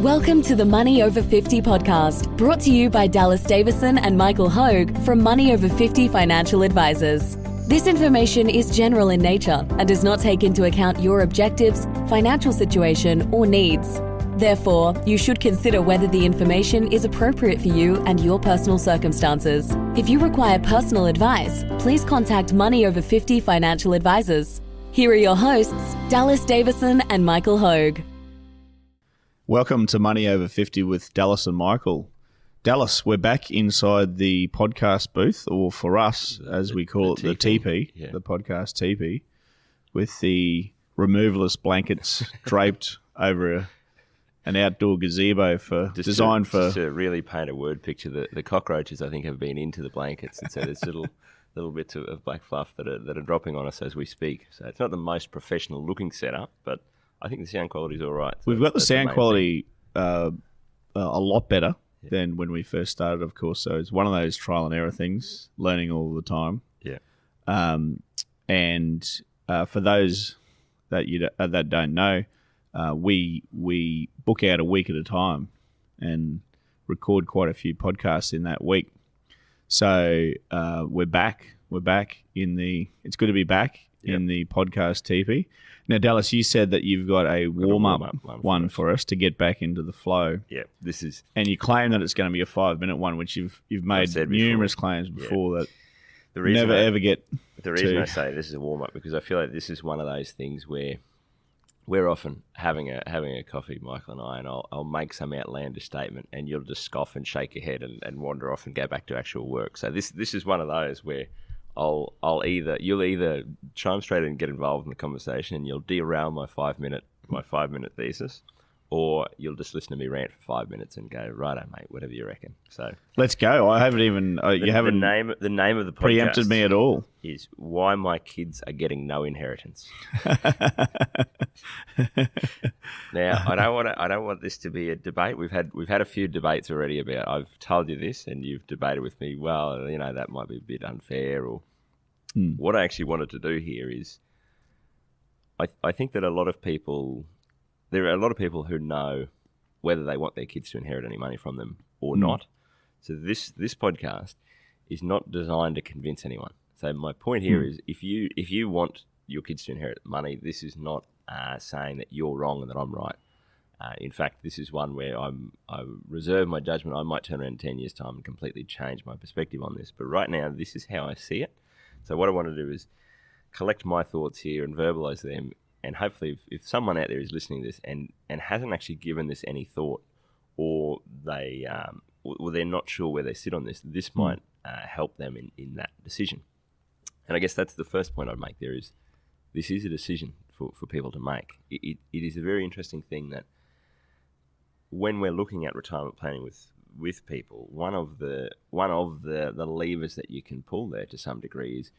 Welcome to the Money Over 50 podcast, brought to you by Dallas Davison and Michael Hogue from Money Over 50 Financial Advisors. This information is general in nature and does not take into account your objectives, financial situation, or needs. Therefore, you should consider whether the information is appropriate for you and your personal circumstances. If you require personal advice, please contact Money Over 50 Financial Advisors. Here are your hosts, Dallas Davison and Michael Hogue. Welcome to Money Over 50 with Dallas and Michael. Dallas, we're back inside the podcast booth, or for us, as we call it, the teepee, the podcast teepee, with the removalist blankets draped over an outdoor gazebo designed for... Just to really paint a word picture, the cockroaches, I think, have been into the blankets, and so there's little bits of black fluff that are dropping on us as we speak. So it's not the most professional looking setup, but I think the sound quality is all right. So we've got the sound quality a lot better than when we first started, of course. So it's one of those trial and error things, learning all the time. Yeah. And for those that don't know, we book out a week at a time and record quite a few podcasts in that week. So we're back. We're back in the. It's good to be back in the podcast teepee. Now, Dallas, you said that you've got a warm-up one for us to get back into the flow. Yeah, this is... And you claim that it's going to be a 5-minute one, which you've made numerous claims before that ever get The reason I say this is a warm-up, because I feel like this is one of those things where we're often having a coffee, Michael and I, and I'll make some outlandish statement and you'll just scoff and shake your head and wander off and go back to actual work. So this is one of those where you'll either chime straight in and get involved in the conversation and you'll derail my 5-minute thesis, or you'll just listen to me rant for 5 minutes and go, righto, mate, whatever you reckon. So let's go. I haven't even the name of the podcast preempted me at all. Is Why My Kids Are Getting No Inheritance. Now, I don't want this to be a debate. We've had a few debates already about. I've told you this, and you've debated with me. Well, that might be a bit unfair. Or what I actually wanted to do here is, I think that there are a lot of people who know whether they want their kids to inherit any money from them or not. So this podcast is not designed to convince anyone. So my point here is, if you want your kids to inherit money, this is not saying that you're wrong and that I'm right. In fact, this is one where I reserve my judgment. I might turn around in 10 years' time and completely change my perspective on this. But right now, this is how I see it. So what I want to do is collect my thoughts here and verbalize them. And hopefully, if someone out there is listening to this and hasn't actually given this any thought, or they're not sure where they sit on this might help them in that decision. And I guess that's the first point I'd make there is, this is a decision for people to make. It is a very interesting thing that when we're looking at retirement planning with people, one of the levers that you can pull there to some degree is,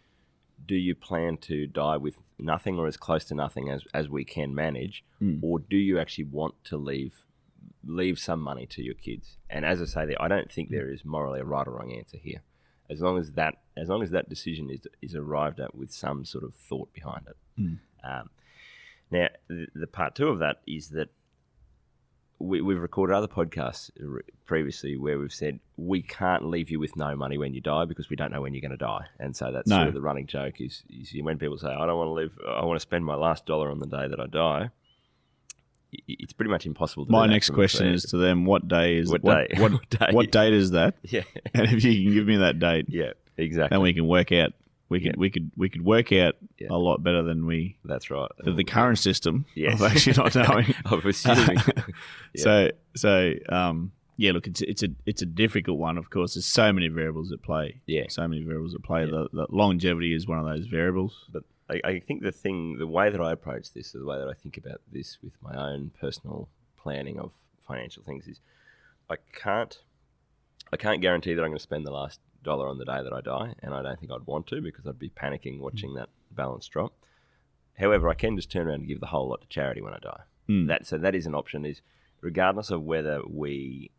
do you plan to die with nothing or as close to nothing as we can manage, or do you actually want to leave some money to your kids? And as I say there, I don't think there is morally a right or wrong answer here, as long as that decision is arrived at with some sort of thought behind it. Now, the part two of that is that we've recorded other podcasts previously where we've said we can't leave you with no money when you die because we don't know when you're going to die. And so that's sort of the running joke is when people say, I want to spend my last dollar on the day that I die, it's pretty much impossible to do. My next question is to them, what date is that? Yeah. And if you can give me that date. Yeah, exactly. Then we can work out. We could work out a lot better than we. That's right. The current system of actually not knowing. Of assuming. Look, it's a difficult one. Of course, there's so many variables at play. Yeah, so many variables at play. Yeah. The longevity is one of those variables. But I think the way that I approach this, the way that I think about this with my own personal planning of financial things is, I can't guarantee that I'm going to spend the last dollar on the day that I die, and I don't think I'd want to, because I'd be panicking watching that balance drop. However, I can just turn around and give the whole lot to charity when I die. So that is an option, is regardless of whether we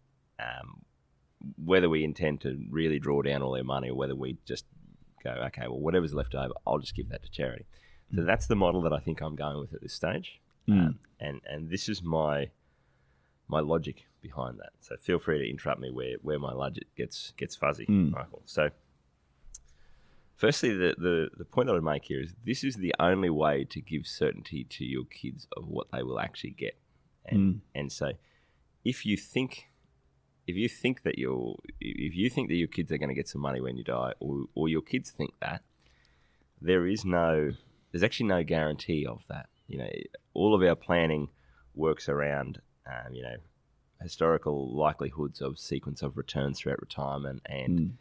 intend to really draw down all their money, or whether we just go, okay, well, whatever's left over, I'll just give that to charity. So that's the model that I think I'm going with at this stage. And this is my my logic behind that. So feel free to interrupt me where my logic gets fuzzy, Michael. So firstly, the point that I'd make here is this is the only way to give certainty to your kids of what they will actually get. And so if you think that your kids are going to get some money when you die, or your kids think that, there's actually no guarantee of that. All of our planning works around historical likelihoods of sequence of returns throughout retirement and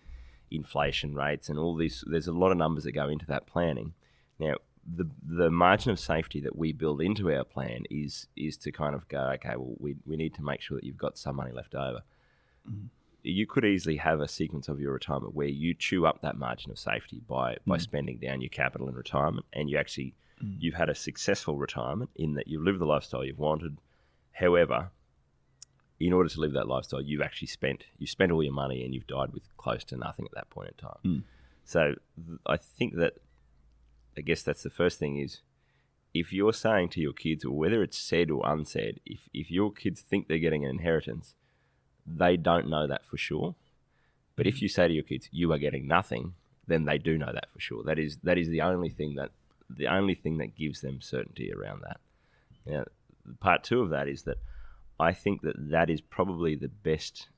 inflation rates and all this. There's a lot of numbers that go into that planning. Now, the margin of safety that we build into our plan is to kind of go, okay, well, we need to make sure that you've got some money left over. You could easily have a sequence of your retirement where you chew up that margin of safety by spending down your capital in retirement, and you've had a successful retirement in that you've lived the lifestyle you've wanted. However, in order to live that lifestyle, you've spent all your money and you've died with close to nothing at that point in time. So I think that, I guess that's the first thing is, if you're saying to your kids, or whether it's said or unsaid, if your kids think they're getting an inheritance, they don't know that for sure. But if you say to your kids, you are getting nothing, then they do know that for sure. That is the only thing that gives them certainty around that. Now, part two of that is that I think that is probably the best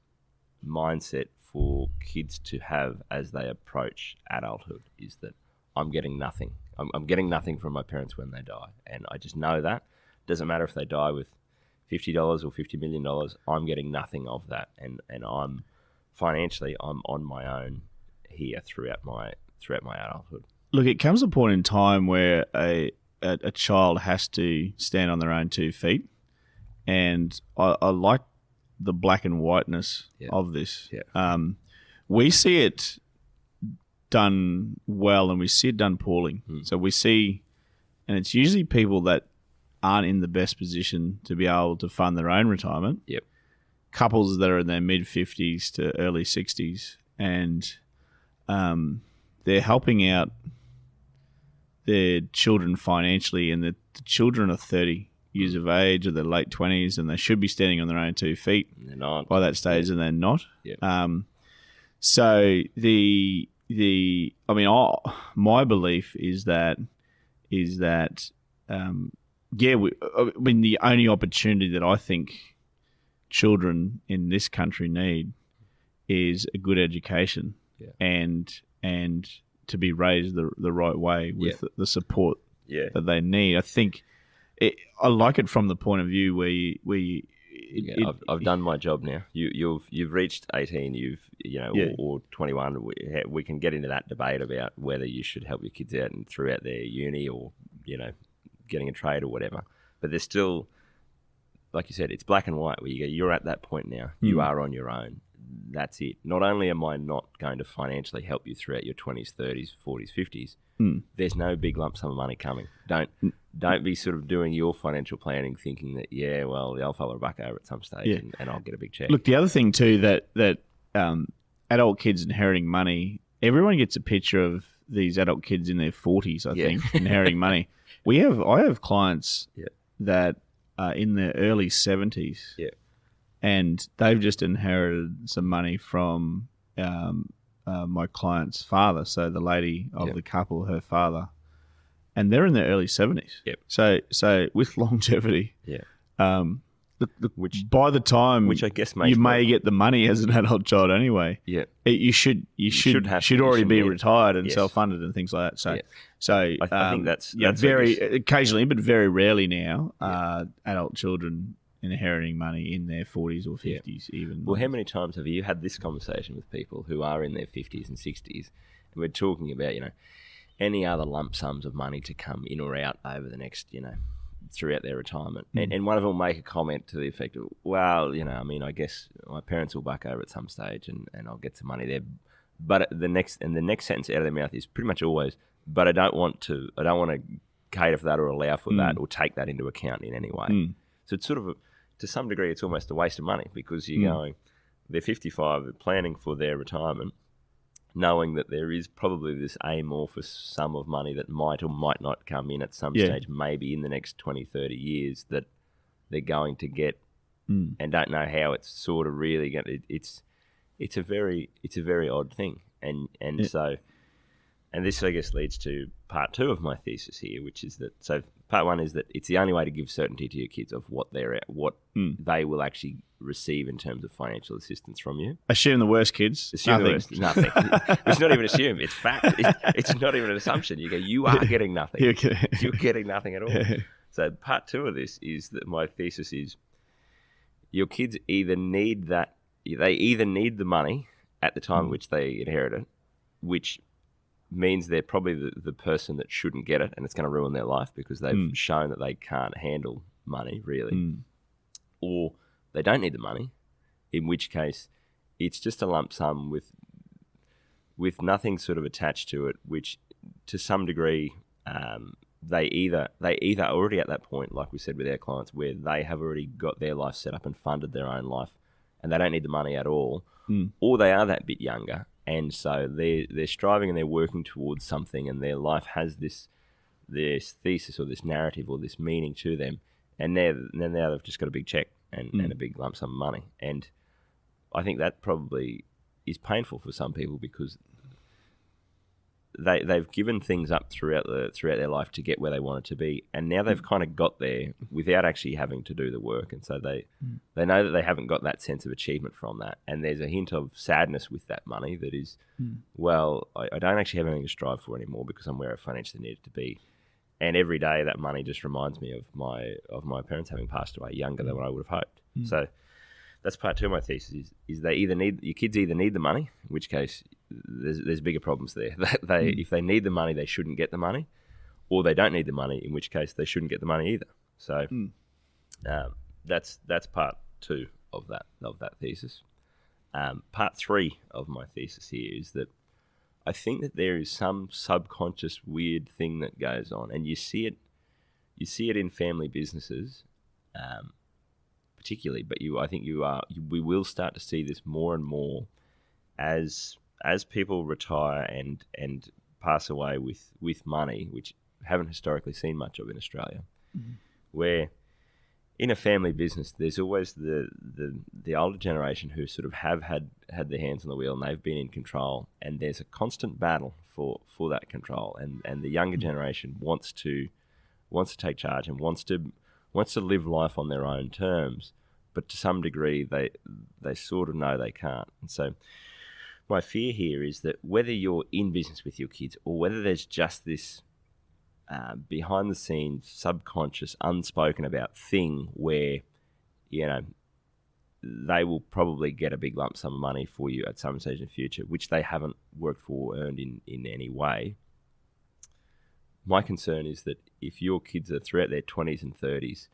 mindset for kids to have as they approach adulthood, is that I'm getting nothing. I'm getting nothing from my parents when they die. And I just know that. Doesn't matter if they die with $50 or $50 million, I'm getting nothing of that. And I'm financially, I'm on my own here throughout my adulthood. Look, it comes a point in time where a child has to stand on their own 2 feet. And I like the black and whiteness of this. Yeah. We see it done well and we see it done poorly. So we see, and it's usually people that aren't in the best position to be able to fund their own retirement. Yep. Couples that are in their mid-50s to early 60s, and they're helping out their children financially, and the children are 30 years of age or their late 20s, and they should be standing on their own 2 feet by that stage, and they're not. Yep. So my belief is that the only opportunity that I think children in this country need is a good education and to be raised the right way with the support that they need. I think I like it from the point of view where I've done my job now. You've reached 18. Or 21. We can get into that debate about whether you should help your kids out and throughout their uni, or getting a trade or whatever. But there's still, like you said, it's black and white where you're at that point now. You are on your own. That's it. Not only am I not going to financially help you throughout your 20s, 30s, 40s, 50s, there's no big lump sum of money coming. Don't be sort of doing your financial planning thinking that, the old fella will buck over at some stage and I'll get a big check. Look, the other thing too that adult kids inheriting money, everyone gets a picture of these adult kids in their 40s, I think, inheriting money. I have clients that are in their early 70s, and they've just inherited some money from my client's father. So the lady of the couple, her father, and they're in their early 70s. So with longevity, which by the time I guess you may get the money as an adult child anyway. You should already be retired and self-funded and things like that. So I think that's very occasionally, but very rarely now, adult children inheriting money in their 40s or 50s even. Well, how many times have you had this conversation with people who are in their 50s and 60s, and we're talking about any other lump sums of money to come in or out over the next throughout their retirement, and one of them will make a comment to the effect of, well, I guess my parents will buck over at some stage and I'll get some money there. But the next sentence out of their mouth is pretty much always, but I don't want to cater for that or allow for that or take that into account in any way. So it's sort of to some degree, it's almost a waste of money, because you're going, they're 55, they're planning for their retirement, knowing that there is probably this amorphous sum of money that might or might not come in at some stage, maybe in the next 20, 30 years, that they're going to get and don't know how it's sort of really going to. It's a very odd thing, and so. And this, I guess, leads to part 2 of my thesis here, which is that, so part 1 is that it's the only way to give certainty to your kids of what they will actually receive in terms of financial assistance from you. Assume the worst, kids. Assume the worst. Nothing. It's not even assume. It's fact. It's not even an assumption. You go, you are getting nothing. You're getting nothing at all. So part 2 of this is that my thesis is your kids either need the money at the time which they inherit it, which means they're probably the person that shouldn't get it, and it's going to ruin their life because they've shown that they can't handle money, really. Or they don't need the money, in which case it's just a lump sum with nothing sort of attached to it, which to some degree they either already at that point, like we said with our clients, where they have already got their life set up and funded their own life and they don't need the money at all, or they are that bit younger. And so they're striving and they're working towards something, and their life has this thesis or this narrative or this meaning to them. And now they've just got a big check and a big lump sum of money. And I think that probably is painful for some people because they've given things up throughout their life to get where they want it to be, and now they've kind of got there without actually having to do the work, and so they know that they haven't got that sense of achievement from that, and there's a hint of sadness with that money that is, well, I don't actually have anything to strive for anymore because I'm where I financially need it to be, and every day that money just reminds me of my parents having passed away younger than what I would have hoped. So that's part 2 of my thesis is your kids either need the money, in which case there's bigger problems there. If they need the money, they shouldn't get the money, or they don't need the money, in which case they shouldn't get the money either. So that's part 2 of that thesis. Part 3 of my thesis here is that I think that there is some subconscious weird thing that goes on, and you see it in family businesses. Particularly, but we will start to see this more and more as people retire and pass away with money, which haven't historically seen much of in Australia. Where in a family business, there's always the older generation who sort of have had their hands on the wheel and they've been in control, and there's a constant battle for that control, and the younger generation wants to take charge and wants to live life on their own terms, but to some degree they sort of know they can't. And so my fear here is that whether you're in business with your kids or whether there's just this behind the scenes, subconscious, unspoken about thing where, they will probably get a big lump sum of money for you at some stage in the future, which they haven't worked for or earned in any way. My concern is that if your kids are throughout their 20s and 30s,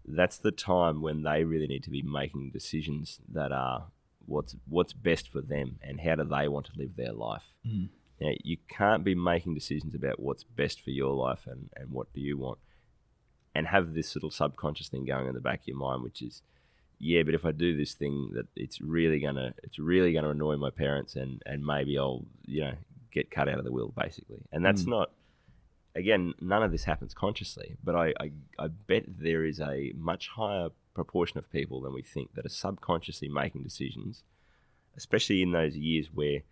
that's the time when they really need to be making decisions that are what's best for them and how do they want to live their life. Now, you can't be making decisions about what's best for your life and what do you want, and have this little subconscious thing going in the back of your mind, which is, yeah, but if I do this thing, that it's really gonna annoy my parents, and maybe I'll get cut out of the will, basically. And that's not. Again, none of this happens consciously, but I bet there is a much higher proportion of people than we think that are subconsciously making decisions, especially in those years where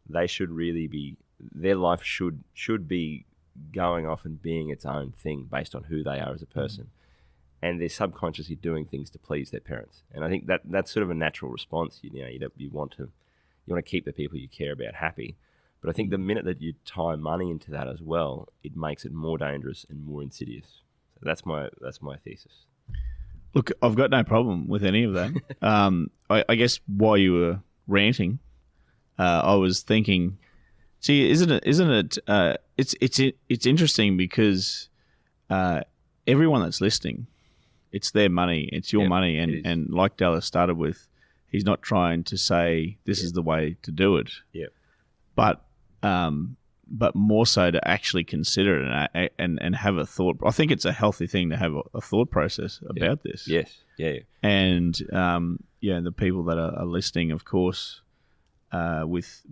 they should really be, their life should be going off and being its own thing based on who they are as a person. And they're subconsciously doing things to please their parents. And I think that's sort of a natural response. You want to keep the people you care about happy. But I think the minute that you tie money into that as well, it makes it more dangerous and more insidious. So that's my thesis. Look, I've got no problem with any of that. I guess while you were ranting, I was thinking, see, isn't it? It's interesting because everyone that's listening, it's their money, it's your money, and like Dallas started with, he's not trying to say this is the way to do it. Yeah. But more so to actually consider it and have a thought. I think it's a healthy thing to have a thought process about this. Yes, yeah. And the people that are listening, of course, with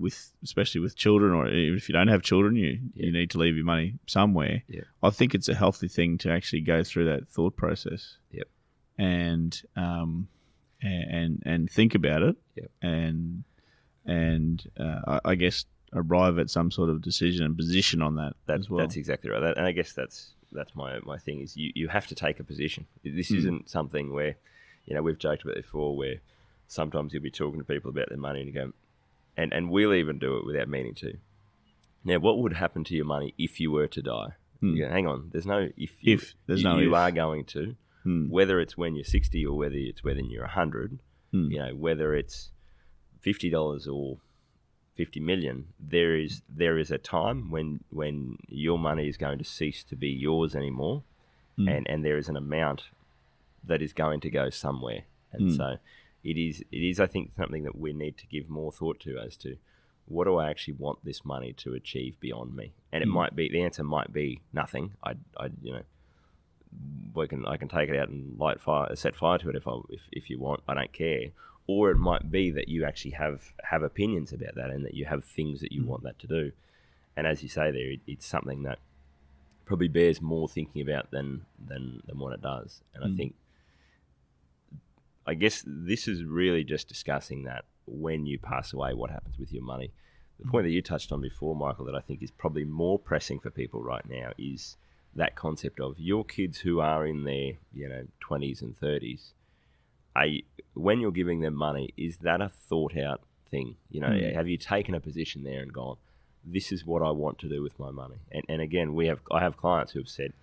especially with children, or even if you don't have children, you need to leave your money somewhere. Yeah. I think it's a healthy thing to actually go through that thought process. Yep. and think about it, Yep. and I guess arrive at some sort of decision and position on that as well. That's exactly right. And I guess that's my thing is you have to take a position. This isn't something where, we've joked about it before, where sometimes you'll be talking to people about their money and you go, and we'll even do it without meaning to. Now, what would happen to your money if you were to die? You go, hang on, there's no if. There's no you if. are going to, whether it's when you're 60 or whether it's when you're 100, whether it's $50 or 50 million, there is a time when your money is going to cease to be yours anymore, and there is an amount that is going to go somewhere, and so it is I think something that we need to give more thought to as to what do I actually want this money to achieve beyond me, and it might be the answer might be nothing. I can take it out and set fire to it if you want. I don't care. Or it might be that you actually have opinions about that and that you have things that you want that to do. And as you say there, it's something that probably bears more thinking about than what it does. And I guess this is really just discussing that when you pass away, what happens with your money. The point that you touched on before, Michael, that I think is probably more pressing for people right now is that concept of your kids who are in their 20s and 30s. When you're giving them money, is that a thought out thing? Have you taken a position there and gone, this is what I want to do with my money? And again, I have clients who have said,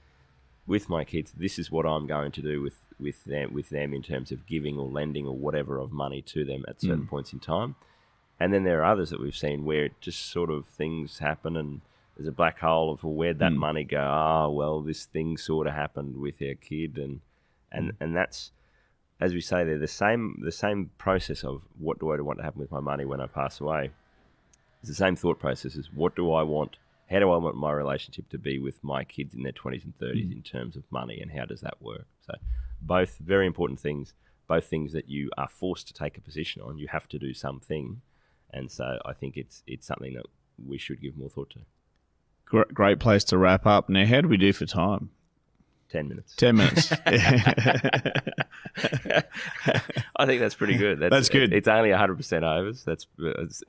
with my kids, this is what I'm going to do with them in terms of giving or lending or whatever of money to them at certain points in time. And then there are others that we've seen where it just sort of things happen and there's a black hole of where'd that money go? Well, this thing sort of happened with our kid, and that's, as we say there, the same process of what do I want to happen with my money when I pass away. It's the same thought process as how do I want my relationship to be with my kids in their 20s and 30s in terms of money, and how does that work? So both very important things, both things that you are forced to take a position on. You have to do something, and so I think it's something that we should give more thought to. Great place to wrap up. Now, how do we do for time? 10 minutes. 10 minutes. I think that's pretty good. That's good. It's only 100% overs.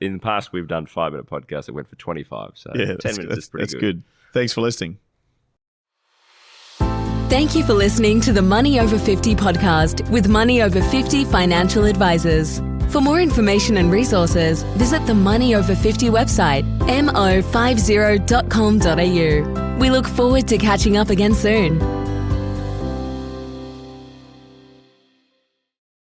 In the past, we've done 5-minute podcasts that went for 25. So 10 minutes is pretty good. That's good. Thanks for listening. Thank you for listening to the Money Over 50 podcast with Money Over 50 Financial Advisors. For more information and resources, visit the Money Over 50 website, mo50.com.au. We look forward to catching up again soon.